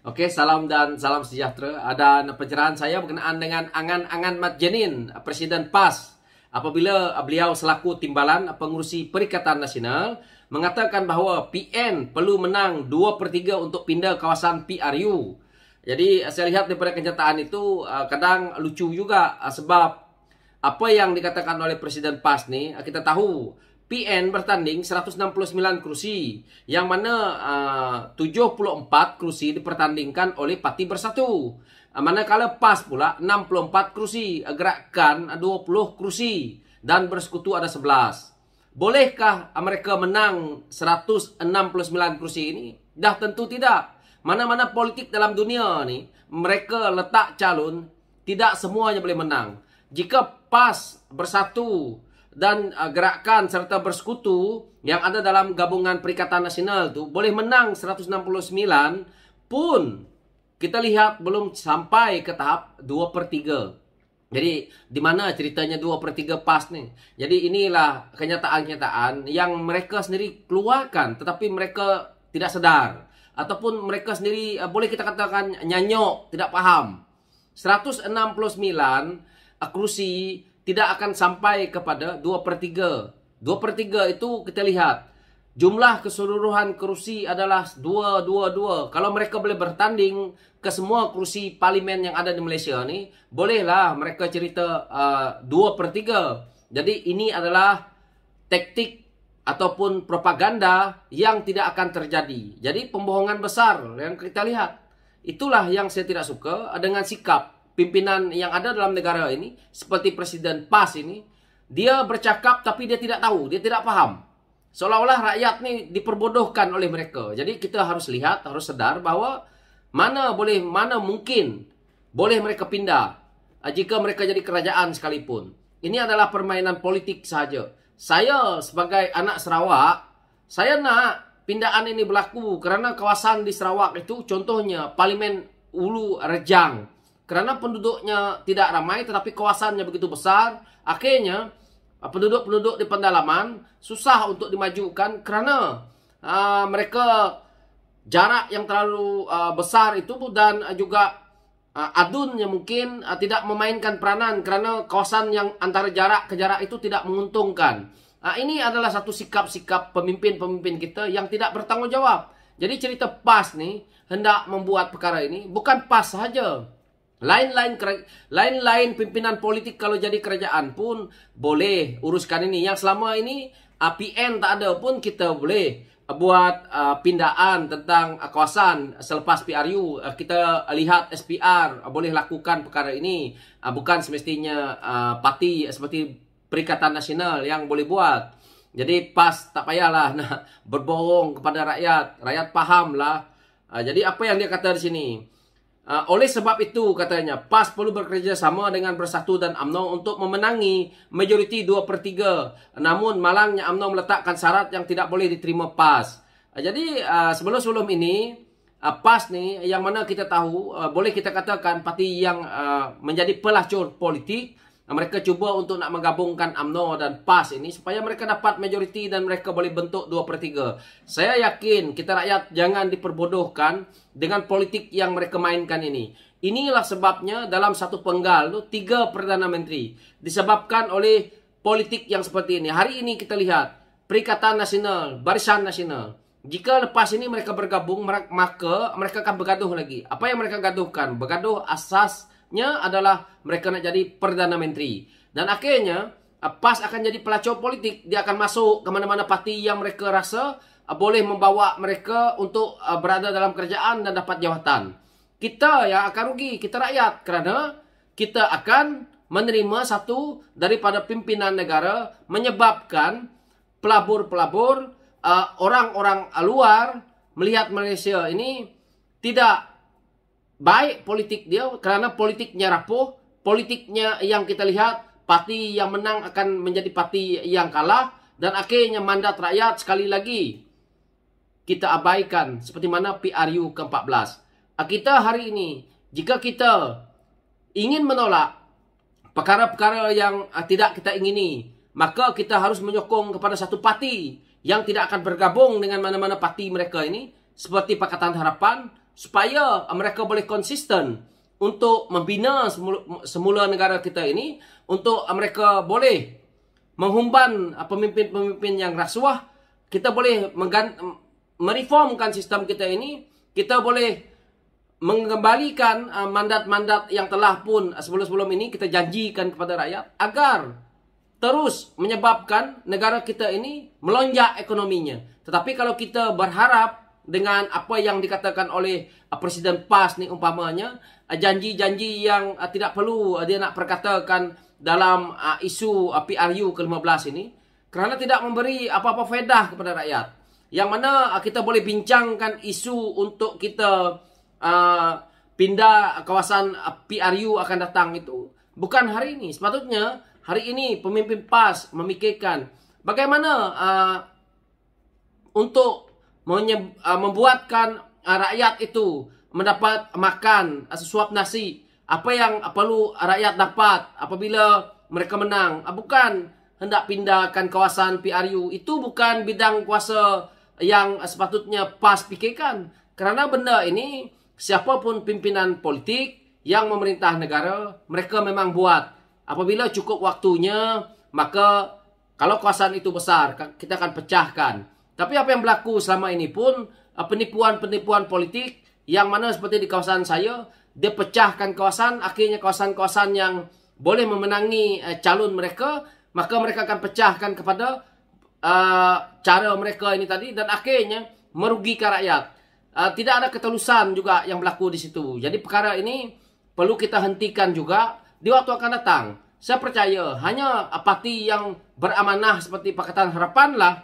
Oke, salam dan salam sejahtera. Dan pencerahan saya berkenaan dengan angan-angan Mat Jenin, Presiden PAS, apabila beliau selaku timbalan pengurusi Perikatan Nasional mengatakan bahawa PN perlu menang 2/3 untuk pindah kawasan PRU. Jadi saya lihat daripada kenyataan itu kadang lucu juga sebab apa yang dikatakan oleh Presiden PAS ni, kita tahu PN bertanding 169 kursi, yang mana 74 kursi dipertandingkan oleh Parti Bersatu. Manakala PAS pula 64 kursi, Gerakan 20 kursi, dan Bersekutu ada 11. Bolehkah mereka menang 169 kursi ini? Dah tentu tidak. Mana-mana politik dalam dunia ni, mereka letak calon, tidak semuanya boleh menang. Jika PAS, Bersatu, dan Gerakan serta Bersekutu yang ada dalam gabungan Perikatan Nasional tu boleh menang 169 pun, kita lihat belum sampai ke tahap 2/3. Jadi di mana ceritanya 2/3 PAS ni? Jadi inilah kenyataan-kenyataan yang mereka sendiri keluarkan, tetapi mereka tidak sedar, ataupun mereka sendiri boleh kita katakan nyanyok, tidak faham. 169 kursi tidak akan sampai kepada 2/3. 2/3 itu kita lihat jumlah keseluruhan kursi adalah 222. Kalau mereka boleh bertanding ke semua kursi parlimen yang ada di Malaysia ni, bolehlah mereka cerita 2/3. Jadi ini adalah taktik ataupun propaganda yang tidak akan terjadi. Jadi pembohongan besar yang kita lihat. Itulah yang saya tidak suka dengan sikap pimpinan yang ada dalam negara ini, seperti Presiden PAS ini. Dia bercakap tapi dia tidak tahu, dia tidak faham. Seolah-olah rakyat ni diperbodohkan oleh mereka. Jadi kita harus lihat, harus sedar bahawa mana mungkin boleh mereka pindah jika mereka jadi kerajaan sekalipun. Ini adalah permainan politik sahaja. Saya sebagai anak Sarawak, saya nak pindahan ini berlaku kerana kawasan di Sarawak itu, contohnya Parlimen Ulu Rejang, kerana penduduknya tidak ramai tetapi kawasannya begitu besar, akhirnya penduduk-penduduk di pendalaman susah untuk dimajukan kerana mereka jarak yang terlalu besar itu, dan juga adun yang mungkin tidak memainkan peranan kerana kawasan yang antara jarak ke jarak itu tidak menguntungkan. Ini adalah satu sikap-sikap pemimpin-pemimpin kita yang tidak bertanggungjawab. Jadi cerita PAS ni hendak membuat perkara ini, bukan PAS sahaja. Lain-lain pimpinan politik kalau jadi kerajaan pun boleh uruskan ini. Yang selama ini PN tak ada pun kita boleh buat pindaan tentang kawasan selepas PRU. Kita lihat SPR boleh lakukan perkara ini. Bukan semestinya parti seperti Perikatan Nasional yang boleh buat. Jadi PAS tak payahlah nak berbohong kepada rakyat. Rakyat fahamlah. Jadi apa yang dia kata di sini? Oleh sebab itu, katanya, PAS perlu bekerjasama dengan Bersatu dan UMNO untuk memenangi majoriti 2/3. Namun, malangnya UMNO meletakkan syarat yang tidak boleh diterima PAS. Jadi, sebelum ini, PAS ni, yang mana kita tahu, boleh kita katakan parti yang menjadi pelacur politik. Mereka cuba untuk nak menggabungkan UMNO dan PAS ini supaya mereka dapat majoriti dan mereka boleh bentuk 2/3. Saya yakin kita rakyat jangan diperbodohkan dengan politik yang mereka mainkan ini. Inilah sebabnya dalam satu penggal tu 3 Perdana Menteri disebabkan oleh politik yang seperti ini. Hari ini kita lihat Perikatan Nasional, Barisan Nasional. Jika lepas ini mereka bergabung, maka mereka akan bergaduh lagi. Apa yang mereka gaduhkan? Bergaduh asasnya adalah mereka nak jadi Perdana Menteri. Dan akhirnya PAS akan jadi pelacur politik. Dia akan masuk ke mana-mana parti yang mereka rasa boleh membawa mereka untuk berada dalam kerajaan dan dapat jawatan. Kita yang akan rugi, kita rakyat, kerana kita akan menerima satu daripada pimpinan negara menyebabkan pelabur-pelabur, orang-orang luar melihat Malaysia ini tidak baik politik dia, kerana politiknya rapuh, politiknya yang kita lihat parti yang menang akan menjadi parti yang kalah, dan akhirnya mandat rakyat sekali lagi kita abaikan seperti mana PRU ke-14. Kita hari ini, jika kita ingin menolak perkara-perkara yang tidak kita ingini, maka kita harus menyokong kepada satu parti yang tidak akan bergabung dengan mana-mana parti mereka ini, seperti Pakatan Harapan, supaya mereka boleh konsisten untuk membina semula negara kita ini, untuk mereka boleh menghumban pemimpin-pemimpin yang rasuah, kita boleh mereformkan sistem kita ini, kita boleh mengembalikan mandat-mandat yang telah pun sebelum-sebelum ini kita janjikan kepada rakyat, agar terus menyebabkan negara kita ini melonjak ekonominya. Tetapi kalau kita berharap dengan apa yang dikatakan oleh Presiden PAS ni umpamanya, janji-janji yang tidak perlu dia nak perkatakan dalam isu PRU ke-15 ini, kerana tidak memberi apa-apa faedah kepada rakyat. Yang mana kita boleh bincangkan isu untuk kita pindah kawasan PRU akan datang itu bukan hari ini. Sepatutnya hari ini pemimpin PAS memikirkan bagaimana untuk membuatkan rakyat itu mendapat makan sesuap nasi. Apa yang perlu rakyat dapat apabila mereka menang, bukan hendak pindahkan kawasan PRU. Itu bukan bidang kuasa yang sepatutnya PAS fikirkan. Kerana benda ini, siapapun pimpinan politik yang memerintah negara, mereka memang buat. Apabila cukup waktunya, maka kalau kawasan itu besar, kita akan pecahkan. Tapi apa yang berlaku selama ini pun penipuan-penipuan politik, yang mana seperti di kawasan saya, dia pecahkan kawasan, akhirnya kawasan-kawasan yang boleh memenangi calon mereka, maka mereka akan pecahkan kepada cara mereka ini tadi, dan akhirnya merugikan rakyat. Tidak ada ketulusan juga yang berlaku di situ. Jadi perkara ini perlu kita hentikan juga di waktu akan datang. Saya percaya hanya parti yang beramanah seperti Pakatan Harapan lah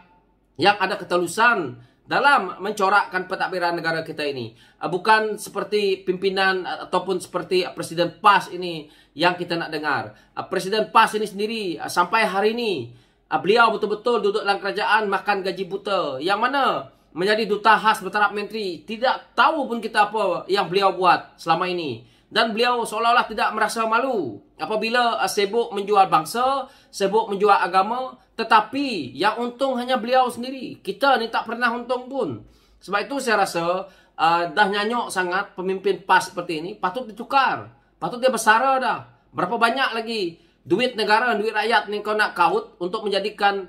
yang ada ketulusan dalam mencorakkan pentadbiran negara kita ini. Bukan seperti pimpinan ataupun seperti Presiden PAS ini yang kita nak dengar. Presiden PAS ini sendiri sampai hari ini beliau betul-betul duduk dalam kerajaan makan gaji buta, yang mana menjadi duta khas bertaraf menteri, tidak tahu pun kita apa yang beliau buat selama ini. Dan beliau seolah-olah tidak merasa malu apabila sibuk menjual bangsa, sibuk menjual agama. Tetapi yang untung hanya beliau sendiri. Kita ni tak pernah untung pun. Sebab itu saya rasa dah nyanyok sangat pemimpin PAS seperti ini. Patut ditukar. Patut dia bersara dah. Berapa banyak lagi duit negara, duit rakyat ni kau nak kaut untuk menjadikan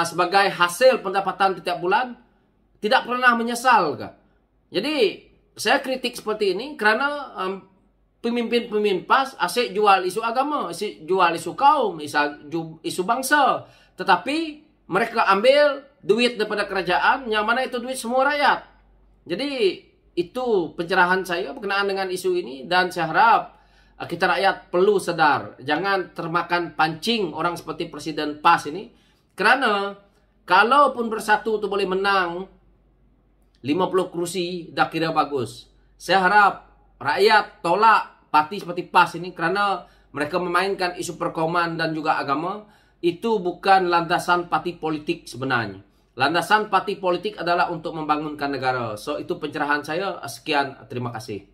sebagai hasil pendapatan setiap bulan. Tidak pernah menyesal ke? Jadi saya kritik seperti ini kerana pemimpin-pemimpin PAS asyik jual isu agama, asyik jual isu kaum, isu bangsa. Tetapi mereka ambil duit daripada kerajaan, yang mana itu duit semua rakyat. Jadi itu pencerahan saya berkenaan dengan isu ini, dan saya harap kita rakyat perlu sedar, jangan termakan pancing orang seperti Presiden PAS ini. Kerana kalaupun bersatu tu boleh menang 50 kursi, dah kira bagus. Saya harap rakyat tolak parti seperti PAS ini kerana mereka memainkan isu perkauman dan juga agama. Itu bukan landasan parti politik sebenarnya. Landasan parti politik adalah untuk membangunkan negara. So itu pencerahan saya. Sekian, terima kasih.